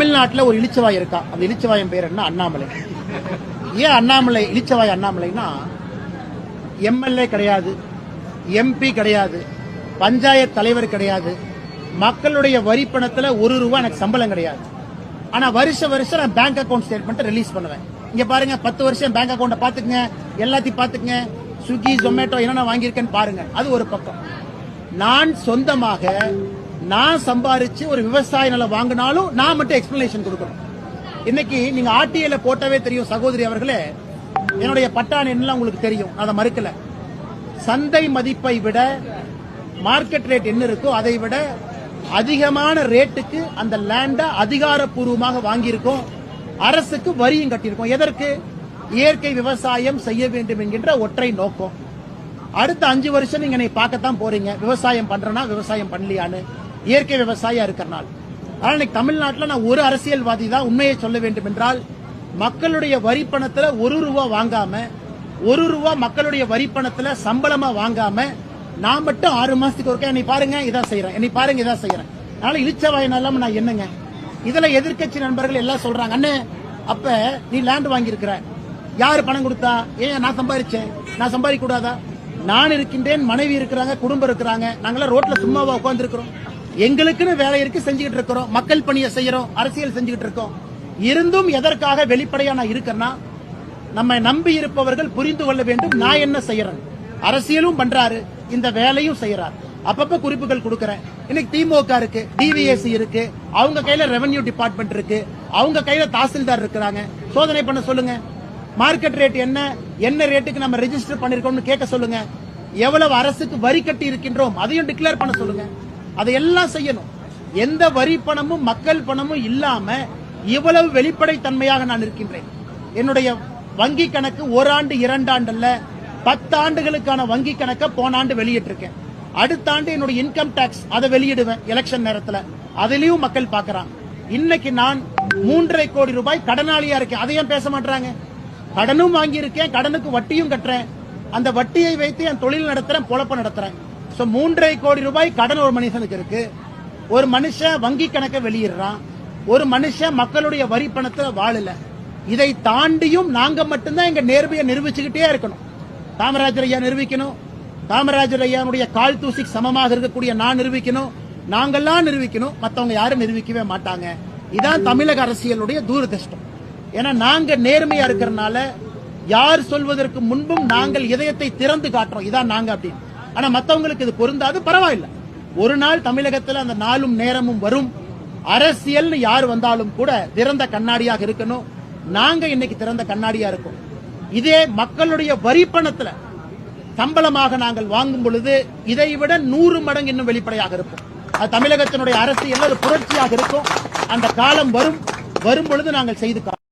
தமிழ்நாட்டில் ஒரு இளிச்சவாய் இருக்கா. அந்த இளிச்சவாயின் பேர் என்ன? அண்ணாமலை. ஏன் அண்ணாமலை இளிச்சவாய் அண்ணாமலைன்னா, எம்எல்ஏ கிடையாது, எம்பி கிடையாது, பஞ்சாயத்து தலைவர் கிடையாது, மக்களுடைய வரி பணத்துல ₹1 எனக்கு சம்பளம் கிடையாது. ஆனா வருஷம் நான் பேங்க் அக்கவுண்ட் ஸ்டேட்மெண்ட் ரிலீஸ் பண்ணுவேன். இங்க பாருங்க, 10 வருஷம் பேங்க் அக்கவுண்ட் பாத்துக்கங்க, எல்லாத்தையும் பாத்துக்கங்க, ஸ்விக்கி ஜொமேட்டோ என்னென்ன வாங்கியிருக்கேன்னு பாருங்க. அது ஒரு பக்கம். நான் சொந்தமாக நான் சம்பாரிச்சு ஒரு விவசாய நிலம் வாங்கினாலும் நான் மட்டும் எக்ஸ்பிளனேஷன் கொடுக்கணும். இன்னைக்கு நீங்க ஆர்டிஐல போட்டவே தெரியும் சகோதரி அவர்களே, என்னுடைய பட்டான் என்ன உங்களுக்கு தெரியும், அதை மறுக்கல. சந்தை மதிப்பை விட மார்க்கெட் ரேட் என்ன இருக்கோ அதை விட அதிகமான ரேட்டுக்கு அந்த லேண்ட அதிகாரப்பூர்வமாக வாங்கியிருக்கோம். அரசுக்கு வரியும் கட்டியிருக்கோம். எதற்கு? இயற்கை விவசாயம் செய்ய வேண்டும் என்கின்ற ஒற்றை நோக்கம். அடுத்த 5 வருஷம் நீங்க என்னை பார்க்கத்தான் போறீங்க, விவசாயம் பண்றேன்னா விவசாயம் பண்ணலையான்னு, இயற்கை விவசாயம் இருக்கிறனால. ஆனால் இன்னைக்கு தமிழ்நாட்டில் நான் ஒரு அரசியல்வாதி தான் உண்மையை சொல்ல வேண்டும் என்றால், மக்களுடைய வரி பணத்துல ₹1 வாங்காம, ₹1 மக்களுடைய வரி பணத்துல சம்பளமா வாங்காம, நான் மட்டும் 6 மாசத்துக்கு ஒருக்கா என்னை பாருங்க இதான் செய்யறேன், என்னை பாருங்க இதான் செய்யறேன். அதனால இளிச்சவாயினால நான் என்னங்க? இதுல எதிர்க்கட்சி நண்பர்கள் எல்லாம் சொல்றாங்க, அண்ணே அப்ப நீ லேண்ட் வாங்கியிருக்கிற, யாரு பணம் கொடுத்தா? ஏன் நான் சம்பாதிச்சேன், நான் சம்பாதிக்க கூடாதா? நான் இருக்கின்றேன், மனைவி இருக்கிறாங்க, குடும்பம் இருக்கிறாங்க, நாங்களாம் ரோட்ல சும்மாவா உட்கார்ந்து இருக்கிறோம்? எங்களுக்குன்னு வேலை இருக்கு, செஞ்சுக்கிட்டு இருக்கிறோம், மக்கள் பணியை செய்யறோம், அரசியல் செஞ்சுக்கிட்டு இருக்கோம். இருந்தும் எதற்காக வெளிப்படையா நான் இருக்கேன்னா, நம்ம நம்பி இருப்பவர்கள் புரிந்து கொள்ள வேண்டும் நான் என்ன செய்யறேன். அரசியலும் பண்றாரு, இந்த வேலையும் செய்யறாரு. அப்பப்ப குறிப்புகள் கொடுக்கறேன். இன்னைக்கு திமுக இருக்கு, டிவிஎஸ்சி இருக்கு, அவங்க கையில ரெவென்யூ டிபார்ட்மெண்ட் இருக்கு, அவங்க கையில தாசில்தார் இருக்கிறாங்க. சோதனை பண்ண சொல்லுங்க. மார்க்கெட் ரேட் என்ன ரேட்டுக்கு நம்ம ரெஜிஸ்டர் பண்ணிருக்கோம்னு கேட்க சொல்லுங்க. எவ்வளவு அரசுக்கு வரி கட்டி இருக்கின்றோம் அதையும் டிக்ளேர் பண்ண சொல்லுங்க. அதையெல்லாம் செய்யணும். எந்த வரி பணமும் மக்கள் பணமும் இல்லாம இவ்வளவு வெளிப்படை தன்மையாக நான் இருக்கின்றேன். என்னுடைய வங்கி கணக்கு 1 ஆண்டு 2 ஆண்டு அல்ல, 10 ஆண்டுகளுக்கான வங்கி கணக்கை போன ஆண்டு வெளியிட்டிருக்கேன். அடுத்த ஆண்டு என்னுடைய இன்கம் டாக்ஸ் அதை வெளியிடுவேன் எலெக்ஷன் நேரத்தில். அதிலையும் மக்கள் பார்க்கறாங்க. இன்னைக்கு நான் ₹3.5 கோடி கடனாளியா இருக்கேன். அதையும் பேச மாட்டாங்க. கடனும் வாங்கி இருக்கேன், கடனுக்கு வட்டியும் கட்டுறேன். அந்த வட்டியை வைத்து என் தொழில் நடத்துறேன், பொழப்ப நடத்துறேன். ₹3.5 கோடி கடன் ஒரு மனுஷனுக்கு இருக்கு. ஒரு மனுஷன் வங்கி கணக்கை வெளியிடுறான், ஒரு மனுஷன் மக்களுடைய வரி பணத்துல வாழல. இதை தாண்டியும் நாங்க மட்டும்தான் எங்க நேர்மையை நிரூபிச்சுக்கிட்டே இருக்கணும். காமராஜர் ஐயா நிரூபிக்கணும், காமராஜர் ஐயாவுடைய கால் தூசிக்கு சமமாக இருக்கக்கூடிய நான் நிரூபிக்கணும், நாங்கெல்லாம் நிரூபிக்கணும், மற்றவங்க யாரும் நிரூபிக்கவே மாட்டாங்க. இதான் தமிழக அரசியலுடைய தூரதிருஷ்டம். ஏன்னா நாங்க நேர்மையா இருக்கிறனால யார் சொல்வதற்கு முன்பும் நாங்கள் இதயத்தை திறந்து காட்டுறோம், இதான் நாங்க அப்படின்னு. ஆனா மத்தவங்களுக்கு இது பொருந்தாது, பரவாயில்ல. ஒரு நாள் தமிழகத்தில் அந்த நாளும் நேரமும் வரும். அரசியல் யார் வந்தாலும் கூட திறந்த கண்ணாடியாக இருக்கணும். நாங்க இன்னைக்கு திறந்த கண்ணாடியா இருக்கோம். இதே மக்களுடைய வரி பணத்துல சம்பளமாக நாங்கள் வாங்கும் பொழுது இதை விட 100 மடங்கு இன்னும் வெளிப்படையாக இருக்கும். அது தமிழகத்தினுடைய அரசியல் புரட்சியாக இருக்கும். அந்த காலம் வரும் பொழுது நாங்கள் செய்து